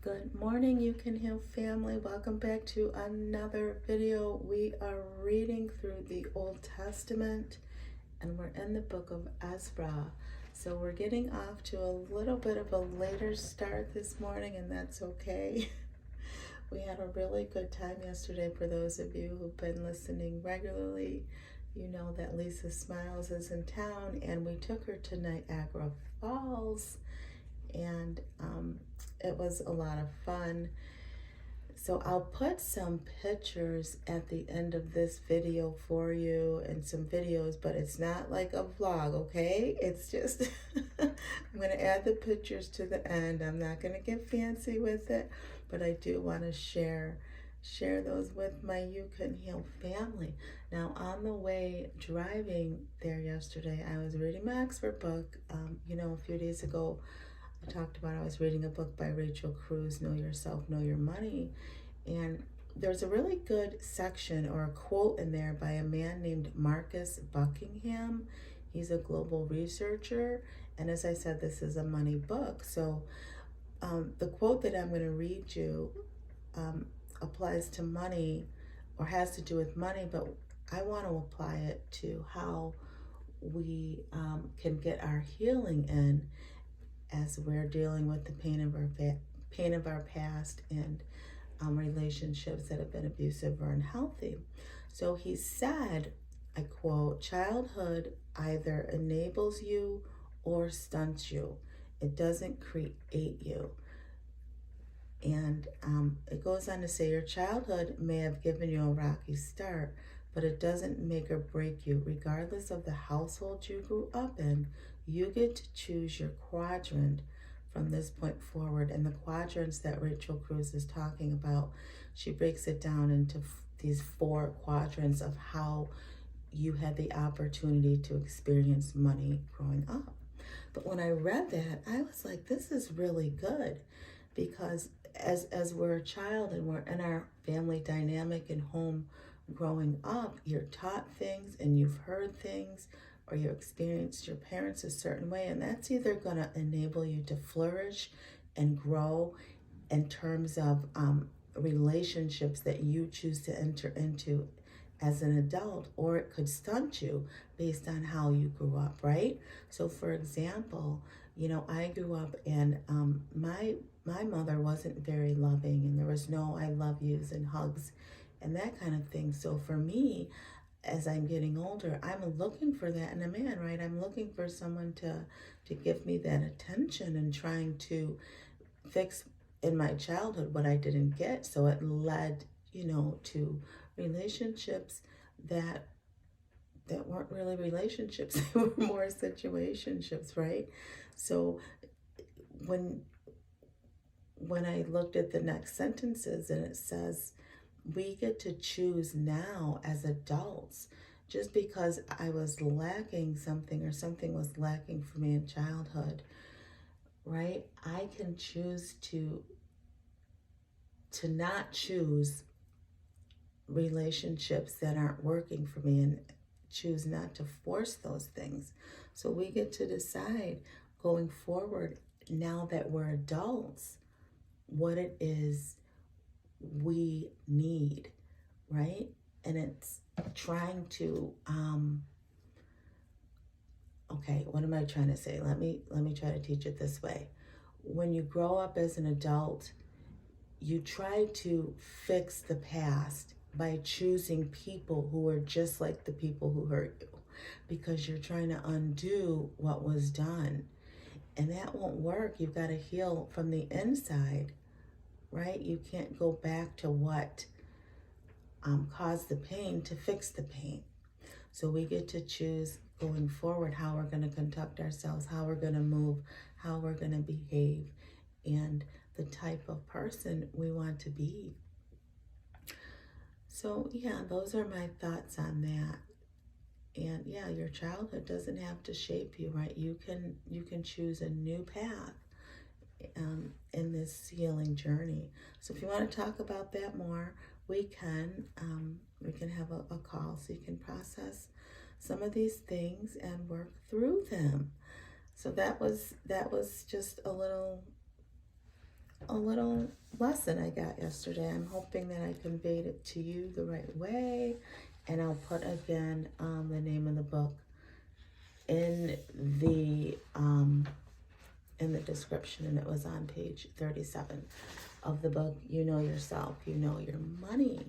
Good morning, You Can Heal family. Welcome back to another video. We are reading through the Old Testament and we're in the book of Ezra. So we're getting off to a little bit of a later start this morning, and that's okay. We had a really good time yesterday. For those of you who've been listening regularly, you know that Lisa Smiles is in town and we took her to Niagara Falls, and it was a lot of fun. So I'll put some pictures at the end of this video for you and some videos, but it's not like a vlog, okay? It's just, I'm gonna add the pictures to the end. I'm not gonna get fancy with it, but I do wanna share those with my You Can Heal family. Now, on the way driving there yesterday, I was reading my Oxford book. A few days ago, I talked about I was reading a book by Cruz, Know Yourself, Know Your Money. And there's a really good section or a quote in there by a man named Marcus Buckingham. He's a global researcher. And as I said, this is a money book. So the quote that I'm going to read you applies to money, or has to do with money, but I want to apply it to how we can get our healing in as we're dealing with the pain of our past and relationships that have been abusive or unhealthy. So he said, I quote, "Childhood either enables you or stunts you. It doesn't create you." And it goes on to say, your childhood may have given you a rocky start, but it doesn't make or break you. Regardless of the household you grew up in, you get to choose your quadrant from this point forward. And the quadrants that Cruz is talking about, she breaks it down into these 4 quadrants of how you had the opportunity to experience money growing up. But when I read that, I was like, this is really good, because as we're a child and we're in our family dynamic and home growing up, you're taught things and you've heard things, or you experienced your parents a certain way, and that's either going to enable you to flourish and grow in terms of relationships that you choose to enter into as an adult, or it could stunt you based on how you grew up, right? So for example, I grew up and my mother wasn't very loving, and there was no I love yous and hugs and that kind of thing. So for me, as I'm getting older, I'm looking for that in a man, right? I'm looking for someone to give me that attention, and trying to fix in my childhood what I didn't get. So it led, to relationships that weren't really relationships. They were more situationships, right? So when I looked at the next sentences, and it says, we get to choose now as adults. Just because I was lacking something, or something was lacking for me in childhood, right? I can choose to not choose relationships that aren't working for me, and choose not to force those things. So we get to decide going forward, now that we're adults, what it is we need, right? And it's trying to okay, what am I trying to say? Let me try to teach it this way. When you grow up as an adult, you try to fix the past by choosing people who are just like the people who hurt you, because you're trying to undo what was done, and that won't work. You've got to heal from the inside, right? You can't go back to what caused the pain to fix the pain. So we get to choose going forward how we're going to conduct ourselves, how we're going to move, how we're going to behave, and the type of person we want to be. So yeah, those are my thoughts on that. And yeah, your childhood doesn't have to shape you, right? You can choose a new path in this healing journey. So if you want to talk about that more, we can have a call so you can process some of these things and work through them. So that was just a little a little lesson I got yesterday. I'm hoping that I conveyed it to you the right way. And I'll put again the name of the book in the description, and it was on page 37 of the book, You Know Yourself, You Know Your Money.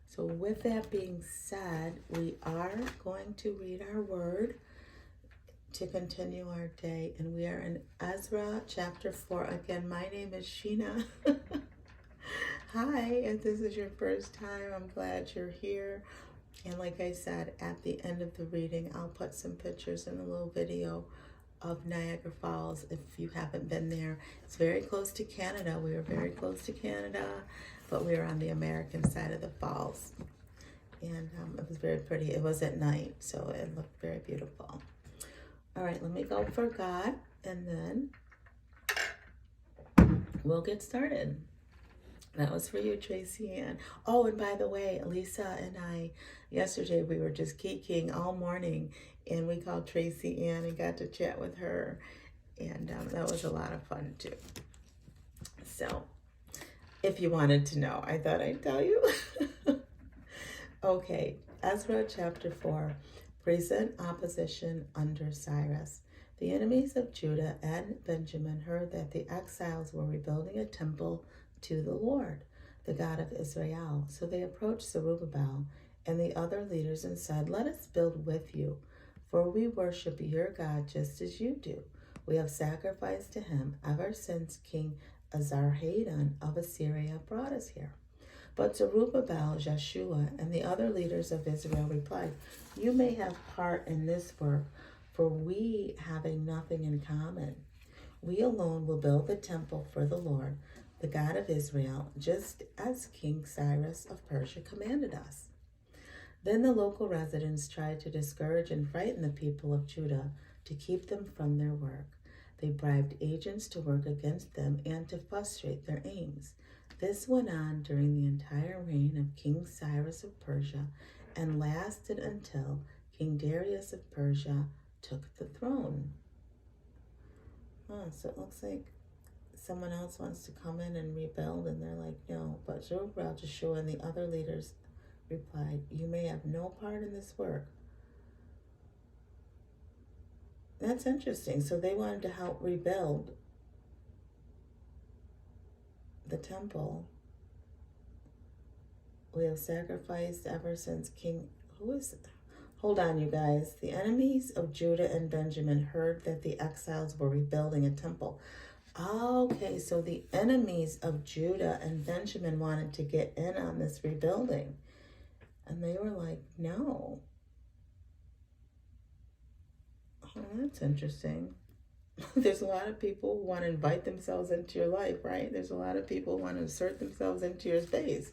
So with that being said, we are going to read our word to continue our day, and we are in Ezra chapter 4. Again, my name is Shena. Hi, if this is your first time, I'm glad you're here. And like I said, at the end of the reading, I'll put some pictures in a little video of Niagara Falls if you haven't been there. It's very close to Canada. We are very close to Canada, but we are on the American side of the falls. And it was very pretty. It was at night, so it looked very beautiful. All right, let me go for God, and then we'll get started. That was for you, Tracy Ann. Oh, and by the way, Lisa and I, yesterday we were just kikiing all morning, and we called Tracy Ann and got to chat with her, and that was a lot of fun too. So, if you wanted to know, I thought I'd tell you. Okay, Ezra chapter 4. Present opposition under Cyrus. The enemies of Judah and Benjamin heard that the exiles were rebuilding a temple to the Lord, the God of Israel. So they approached Zerubbabel and the other leaders and said, "Let us build with you, for we worship your God just as you do. We have sacrificed to him ever since King Esarhaddon of Assyria brought us here." But Zerubbabel, Joshua, and the other leaders of Israel replied, "You may have part in this work, for we having nothing in common. We alone will build the temple for the Lord, the God of Israel, just as King Cyrus of Persia commanded us." Then the local residents tried to discourage and frighten the people of Judah to keep them from their work. They bribed agents to work against them and to frustrate their aims. This went on during the entire reign of King Cyrus of Persia and lasted until King Darius of Persia took the throne. So it looks like someone else wants to come in and rebuild, and they're like, no. But Zerubbabel, Joshua, and the other leaders replied, "You may have no part in this work." That's interesting. So they wanted to help rebuild the temple. We have sacrificed ever since King... Who is it? Hold on, you guys. The enemies of Judah and Benjamin heard that the exiles were rebuilding a temple. Okay, so the enemies of Judah and Benjamin wanted to get in on this rebuilding. And they were like, no. Oh, that's interesting. There's a lot of people who want to invite themselves into your life, right? There's a lot of people who want to insert themselves into your space.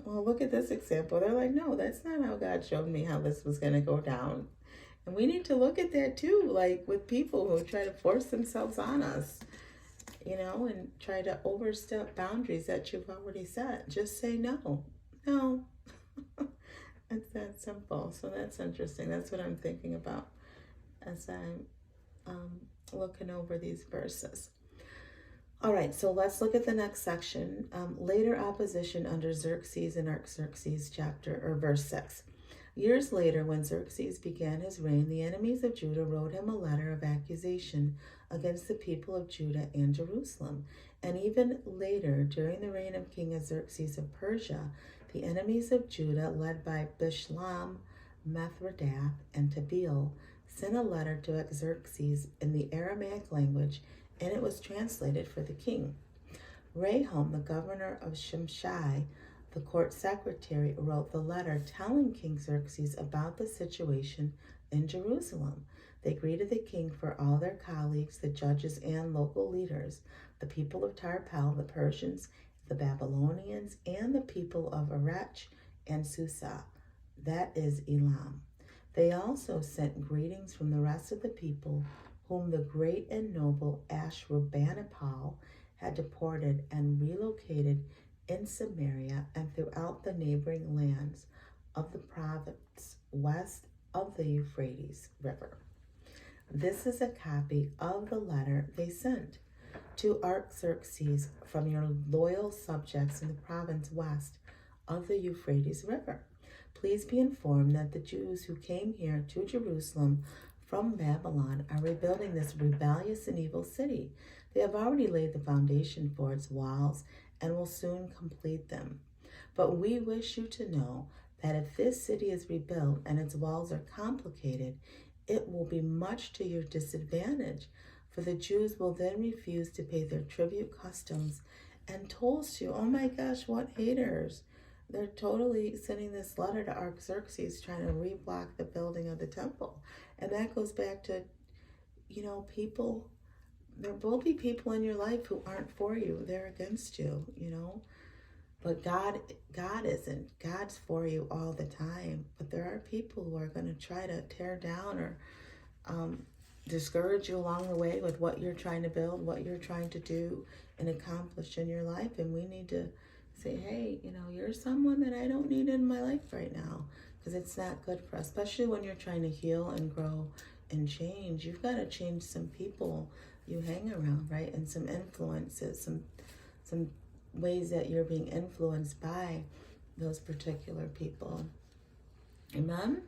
Well, look at this example. They're like, no, that's not how God showed me how this was going to go down. And we need to look at that too, like with people who try to force themselves on us, you know, and try to overstep boundaries that you've already set. Just say no. No. It's that simple. So that's interesting. That's what I'm thinking about as I'm looking over these verses. All right, so let's look at the next section. Later opposition under Xerxes in Artaxerxes verse 6. Years later, when Xerxes began his reign, the enemies of Judah wrote him a letter of accusation against the people of Judah and Jerusalem. And even later, during the reign of King Xerxes of Persia, the enemies of Judah, led by Bishlam, Mithredath, and Tabeel, sent a letter to Xerxes in the Aramaic language, and it was translated for the king. Rahum, the governor of Shimshai, the court secretary, wrote the letter telling King Xerxes about the situation in Jerusalem. They greeted the king for all their colleagues, the judges and local leaders, the people of Tarpel, the Persians, the Babylonians, and the people of Erech and Susa, that is Elam. They also sent greetings from the rest of the people whom the great and noble Ashurbanipal had deported and relocated in Samaria and throughout the neighboring lands of the province west of the Euphrates River. This is a copy of the letter they sent. To Artaxerxes, from your loyal subjects in the province west of the Euphrates River. Please be informed that the Jews who came here to Jerusalem from Babylon are rebuilding this rebellious and evil city. They have already laid the foundation for its walls and will soon complete them. But we wish you to know that if this city is rebuilt and its walls are complicated, it will be much to your disadvantage, for the Jews will then refuse to pay their tribute, customs, and tolls to you. Oh my gosh, what haters. They're totally sending this letter to Artaxerxes trying to reblock the building of the temple. And that goes back to, people, there will be people in your life who aren't for you. They're against you, But God isn't. God's for you all the time. But there are people who are going to try to tear down or discourage you along the way with what you're trying to build, what you're trying to do and accomplish in your life. And we need to say, hey, you're someone that I don't need in my life right now, because it's not good for us, especially when you're trying to heal and grow and change. You've got to change some people you hang around, right? And some influences, some ways that you're being influenced by those particular people. Amen?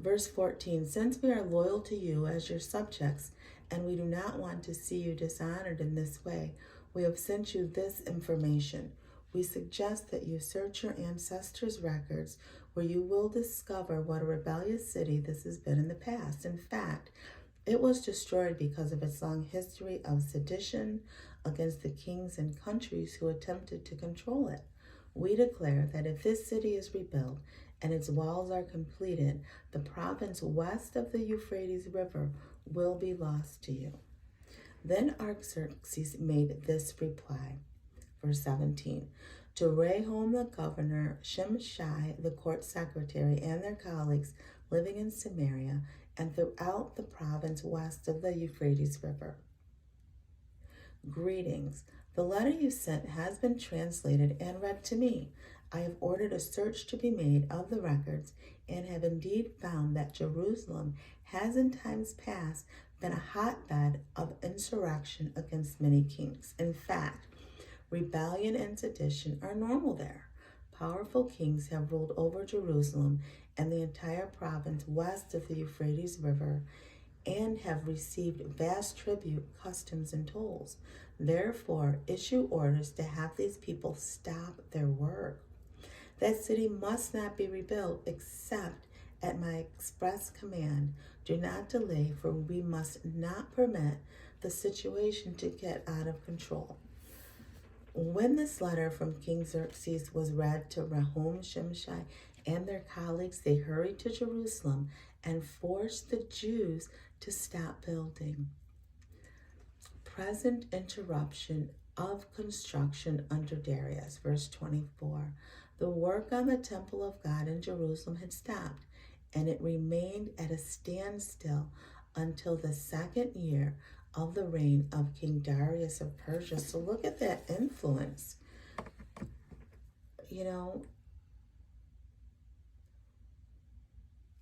Verse 14, since we are loyal to you as your subjects, and we do not want to see you dishonored in this way, we have sent you this information. We suggest that you search your ancestors' records, where you will discover what a rebellious city this has been in the past. In fact, it was destroyed because of its long history of sedition against the kings and countries who attempted to control it. We declare that if this city is rebuilt and its walls are completed, the province west of the Euphrates River will be lost to you. Then Artaxerxes made this reply. Verse 17, to Rehum the governor, Shimshai the court secretary, and their colleagues living in Samaria and throughout the province west of the Euphrates River. Greetings. The letter you sent has been translated and read to me. I have ordered a search to be made of the records and have indeed found that Jerusalem has in times past been a hotbed of insurrection against many kings. In fact, rebellion and sedition are normal there. Powerful kings have ruled over Jerusalem and the entire province west of the Euphrates River and have received vast tribute, customs, and tolls. Therefore, issue orders to have these people stop their work. That city must not be rebuilt except at my express command. Do not delay, for we must not permit the situation to get out of control. When this letter from King Xerxes was read to Rehum, Shimshai, and their colleagues, they hurried to Jerusalem and forced the Jews to stop building. Present interruption of construction under Darius, verse 24. The work on the temple of God in Jerusalem had stopped, and it remained at a standstill until the second year of the reign of King Darius of Persia. So look at that influence.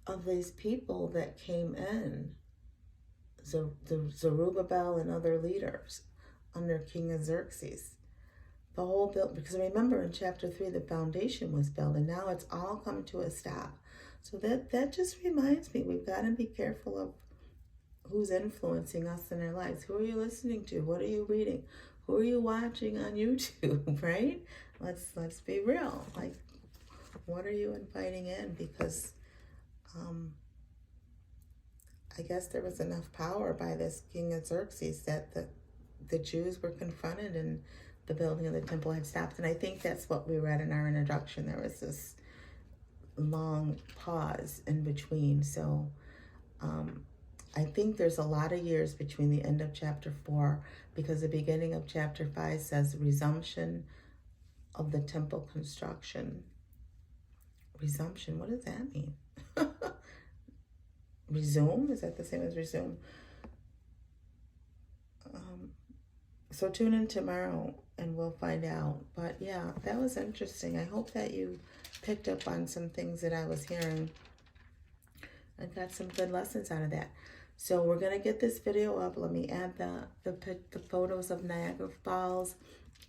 Of these people that came in, Zerubbabel and other leaders under King Xerxes. The whole build, because remember in chapter 3, the foundation was built, and now it's all come to a stop. So that just reminds me, we've got to be careful of who's influencing us in our lives. Who are you listening to? What are you reading? Who are you watching on YouTube, right? Let's be real. Like, what are you inviting in? Because I guess there was enough power by this King Xerxes that the Jews were confronted and the building of the temple had stopped. And I think that's what we read in our introduction. There was this long pause in between. So I think there's a lot of years between the end of chapter 4, because the beginning of chapter 5 says resumption of the temple construction. Resumption, what does that mean? Resume? Is that the same as resume? So tune in tomorrow and we'll find out. But yeah, that was interesting. I hope that you picked up on some things that I was hearing and got some good lessons out of that. So we're going to get this video up. Let me add the photos of Niagara Falls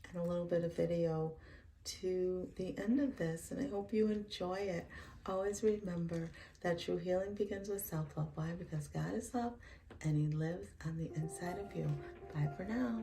and a little bit of video to the end of this. And I hope you enjoy it. Always remember that true healing begins with self-love. Why? Because God is love and He lives on the inside of you. Bye for now.